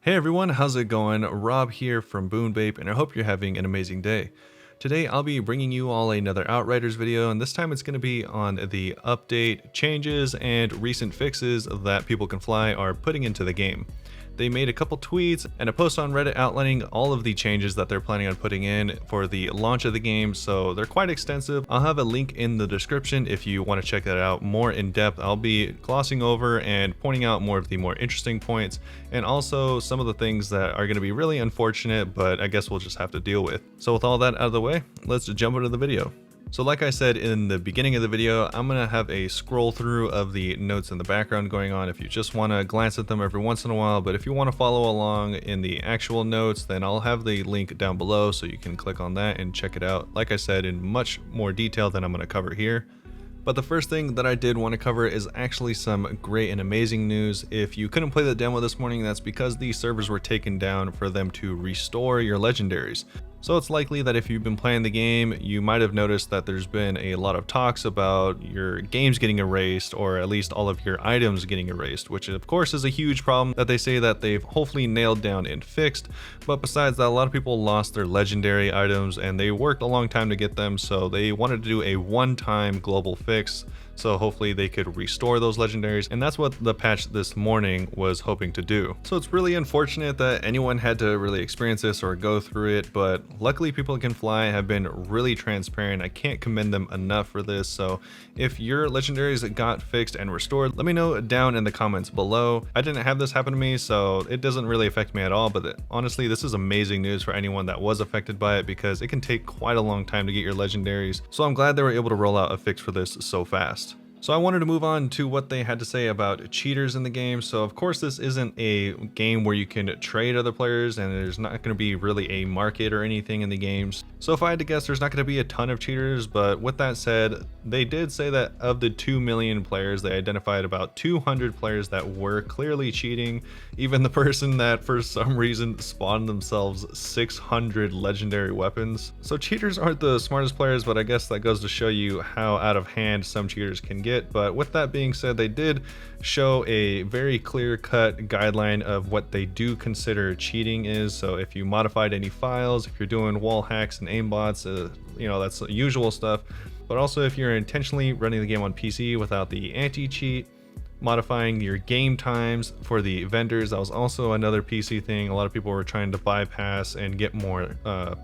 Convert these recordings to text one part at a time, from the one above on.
Hey everyone, how's it going? Rob here from BuneBape, and I hope you're having an amazing day. Today I'll be bringing you all another Outriders video, and this time it's going to be on the update, changes, and recent fixes that People Can Fly are putting into the game. They made a couple tweets and a post on Reddit outlining all of the changes that they're planning on putting in for the launch of the game, so they're quite extensive. I'll have a link in the description if you want to check that out more in depth. I'll be glossing over and pointing out more of the more interesting points, and also some of the things that are going to be really unfortunate, but I guess we'll just have to deal with. So with all that out of the way, let's jump into the video. So like I said in the beginning of the video, I'm going to have a scroll through of the notes in the background going on if you just want to glance at them every once in a while, but if you want to follow along in the actual notes, then I'll have the link down below so you can click on that and check it out, like I said, in much more detail than I'm going to cover here. But the first thing that I did want to cover is actually some great and amazing news. If you couldn't play the demo this morning, that's because the servers were taken down for them to restore your legendaries. So it's likely that if you've been playing the game, you might have noticed that there's been a lot of talks about your games getting erased, or at least all of your items getting erased, which of course is a huge problem that they say that they've hopefully nailed down and fixed. But besides that, a lot of people lost their legendary items and they worked a long time to get them, so they wanted to do a one-time global fix. So hopefully they could restore those legendaries, and that's what the patch this morning was hoping to do. So it's really unfortunate that anyone had to really experience this or go through it, but luckily People Can Fly have been really transparent. I can't commend them enough for this. So if your legendaries got fixed and restored, let me know down in the comments below. I didn't have this happen to me, so it doesn't really affect me at all, but honestly this is amazing news for anyone that was affected by it, because it can take quite a long time to get your legendaries. So I'm glad they were able to roll out a fix for this so fast. So I wanted to move on to what they had to say about cheaters in the game. So of course this isn't a game where you can trade other players, and there's not going to be really a market or anything in the games. So if I had to guess, there's not going to be a ton of cheaters, but with that said, they did say that of the 2 million players, they identified about 200 players that were clearly cheating. Even the person that for some reason spawned themselves 600 legendary weapons. So cheaters aren't the smartest players, but I guess that goes to show you how out of hand some cheaters can get. But with that being said, they did show a very clear-cut guideline of what they do consider cheating is. So if you modified any files, if you're doing wall hacks and aimbots, you know, that's the usual stuff. But also if you're intentionally running the game on PC without the anti-cheat, modifying your game times for the vendors, that was also another PC thing. A lot of people were trying to bypass and get more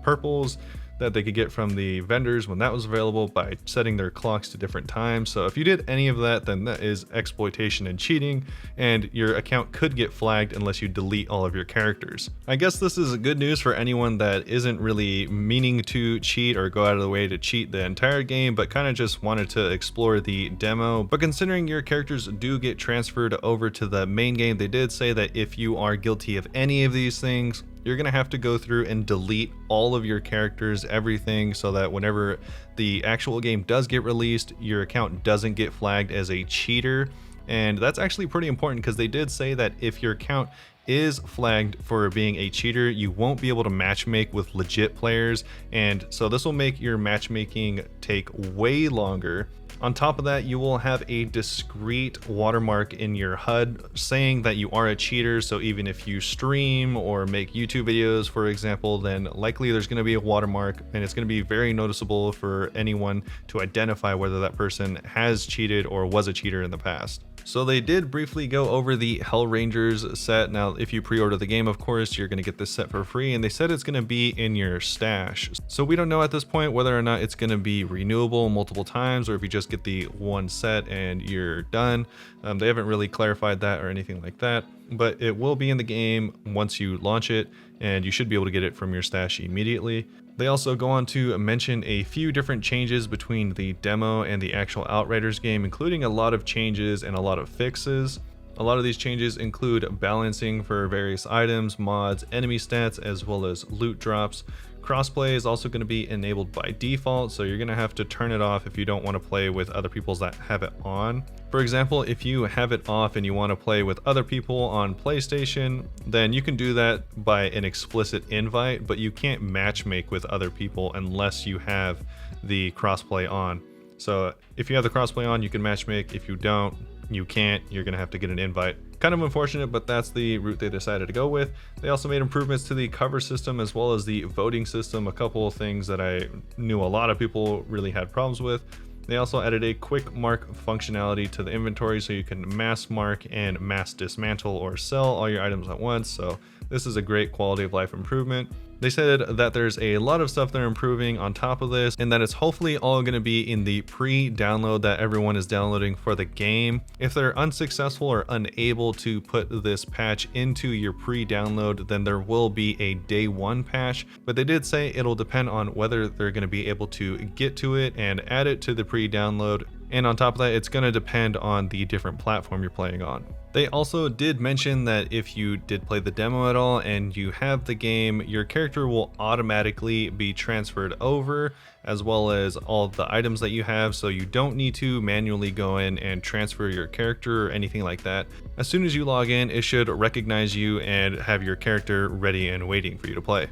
purples that they could get from the vendors when that was available by setting their clocks to different times. So if you did any of that, then that is exploitation and cheating, and your account could get flagged unless you delete all of your characters. I guess this is good news for anyone that isn't really meaning to cheat or go out of the way to cheat the entire game, but kind of just wanted to explore the demo. But considering your characters do get transferred over to the main game, they did say that if you are guilty of any of these things, you're gonna have to go through and delete all of your characters, everything, so that whenever the actual game does get released, your account doesn't get flagged as a cheater. And that's actually pretty important, because they did say that if your account is flagged for being a cheater, you won't be able to matchmake with legit players, and so this will make your matchmaking take way longer. On top of that, you will have a discrete watermark in your HUD saying that you are a cheater. So even if you stream or make YouTube videos, for example, then likely there's going to be a watermark, and it's going to be very noticeable for anyone to identify whether that person has cheated or was a cheater in the past. So they did briefly go over the Hell Rangers set. Now, if you pre-order the game, of course, you're going to get this set for free, and they said it's going to be in your stash. So we don't know at this point whether or not it's going to be renewable multiple times, or if you just get the one set and you're done. They haven't really clarified that or anything like that, but it will be in the game once you launch it, and you should be able to get it from your stash immediately. They also go on to mention a few different changes between the demo and the actual Outriders game, including a lot of changes and a lot of fixes. A lot of these changes include balancing for various items, mods, enemy stats, as well as loot drops. Crossplay is also going to be enabled by default, so you're going to have to turn it off if you don't want to play with other people that have it on. For example, if you have it off and you want to play with other people on PlayStation, then you can do that by an explicit invite, but you can't matchmake with other people unless you have the crossplay on. So if you have the crossplay on, you can matchmake. If you don't, you can't. You're going to have to get an invite. kind of unfortunate, but that's the route they decided to go with. They also made improvements to the cover system as well as the voting system, a couple of things that I knew a lot of people really had problems with. They also added a quick mark functionality to the inventory so you can mass mark and mass dismantle or sell all your items at once. So this is a great quality of life improvement. They said that there's a lot of stuff they're improving on top of this, and that it's hopefully all going to be in the pre-download that everyone is downloading for the game. If they're unsuccessful or unable to put this patch into your pre-download, then there will be a day one patch, but they did say it'll depend on whether they're going to be able to get to it and add it to the pre-download. And on top of that, it's going to depend on the different platform you're playing on. They also did mention that if you did play the demo at all and you have the game, your character will automatically be transferred over, as well as all the items that you have, so you don't need to manually go in and transfer your character or anything like that. As soon as you log in, it should recognize you and have your character ready and waiting for you to play.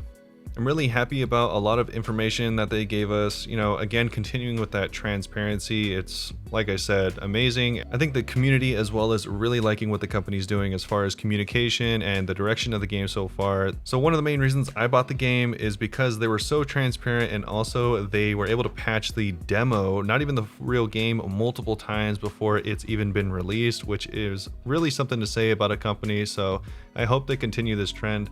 I'm really happy about a lot of information that they gave us. You know, again, continuing with that transparency, it's, like I said, amazing. I think the community, as well as really liking what the company's doing as far as communication and the direction of the game so far. So one of the main reasons I bought the game is because they were so transparent, and also they were able to patch the demo, not even the real game, multiple times before it's even been released, which is really something to say about a company. So I hope they continue this trend.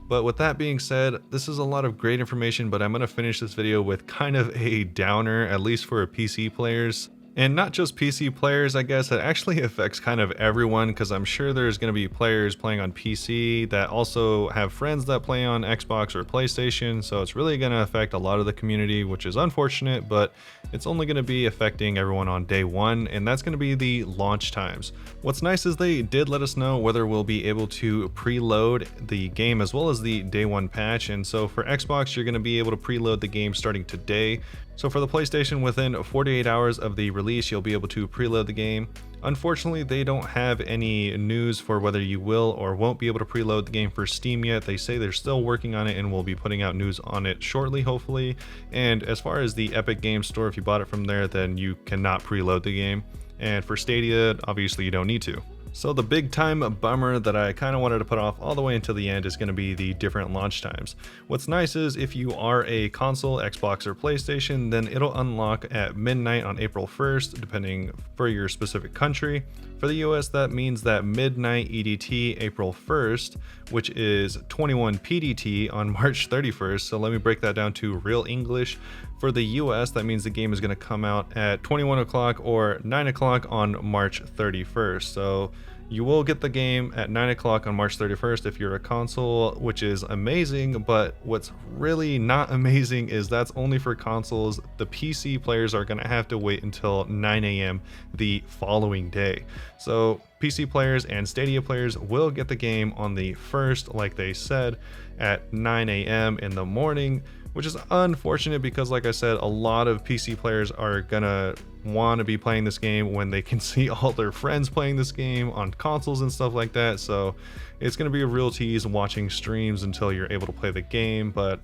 But with that being said, this is a lot of great information, but I'm going to finish this video with kind of a downer, at least for PC players. And not just PC players, I guess, it actually affects kind of everyone, because I'm sure there's going to be players playing on PC that also have friends that play on Xbox or PlayStation, so it's really going to affect a lot of the community, which is unfortunate, but it's only going to be affecting everyone on day one, and that's going to be the launch times. What's nice is they did let us know whether we'll be able to preload the game as well as the day one patch, and so for Xbox, you're going to be able to preload the game starting today. So for the PlayStation, within 48 hours of the release, you'll be able to preload the game. Unfortunately, they don't have any news for whether you will or won't be able to preload the game for Steam yet. They say they're still working on it and will be putting out news on it shortly, hopefully. And as far as the Epic Games Store, if you bought it from there, then you cannot preload the game. And for Stadia, obviously you don't need to. So the big time bummer that I kind of wanted to put off all the way until the end is going to be the different launch times. What's nice is if you are a console, Xbox, or PlayStation, then it'll unlock at midnight on April 1st, depending for your specific country. For the US, that means that midnight EDT April 1st, which is 21 PDT on March 31st. So let me break that down to real English. For the US, that means the game is going to come out at 21 o'clock or 9 o'clock on March 31st. So you will get the game at 9 o'clock on March 31st if you're a console, which is amazing, but what's really not amazing is that's only for consoles. The PC players are going to have to wait until 9 a.m. the following day. So PC players and Stadia players will get the game on the 1st, like they said, at 9 a.m. in the morning, which is unfortunate because, like I said, a lot of PC players are gonna want to be playing this game when they can see all their friends playing this game on consoles and stuff like that. So it's gonna be a real tease watching streams until you're able to play the game, but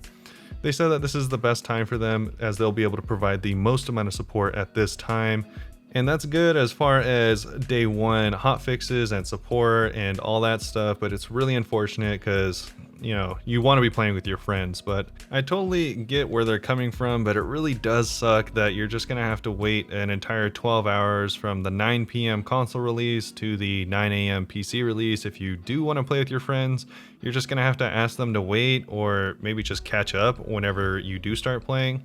they said that this is the best time for them as they'll be able to provide the most amount of support at this time. And that's good as far as day one hotfixes and support and all that stuff, but it's really unfortunate because, you know, you want to be playing with your friends. But I totally get where they're coming from, but it really does suck that you're just going to have to wait an entire 12 hours from the 9 p.m. console release to the 9 a.m. PC release. If you do want to play with your friends, you're just going to have to ask them to wait, or maybe just catch up whenever you do start playing.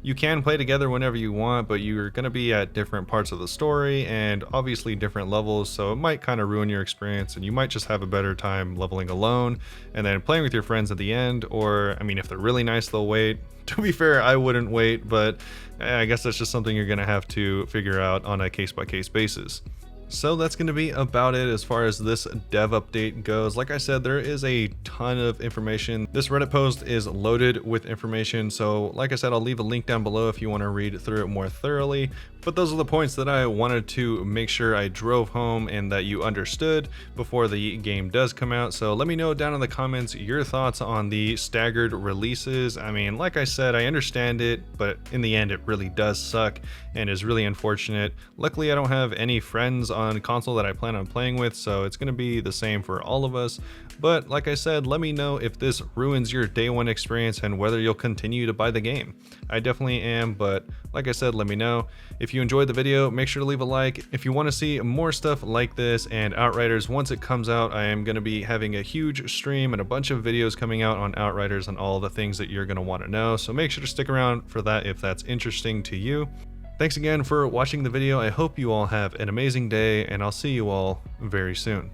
You can play together whenever you want, but you're going to be at different parts of the story and obviously different levels, so it might kind of ruin your experience, and you might just have a better time leveling alone and then playing with your friends at the end. Or, I mean, if they're really nice, they'll wait. To be fair, I wouldn't wait, but I guess that's just something you're going to have to figure out on a case-by-case basis. So that's going to be about it as far as this dev update goes. Like I said, there is a ton of information. This Reddit post is loaded with information. So like I said, I'll leave a link down below if you want to read through it more thoroughly. But those are the points that I wanted to make sure I drove home and that you understood before the game does come out. So let me know down in the comments your thoughts on the staggered releases. I mean, like I said, I understand it, but in the end it really does suck and is really unfortunate. Luckily I don't have any friends on console that I plan on playing with, so it's going to be the same for all of us. But like I said, let me know if this ruins your day one experience and whether you'll continue to buy the game. I definitely am, but like I said, let me know. If you enjoyed the video, make sure to leave a like. If you want to see more stuff like this and Outriders, once it comes out, I am going to be having a huge stream and a bunch of videos coming out on Outriders and all the things that you're going to want to know. So make sure to stick around for that if that's interesting to you. Thanks again for watching the video. I hope you all have an amazing day, and I'll see you all very soon.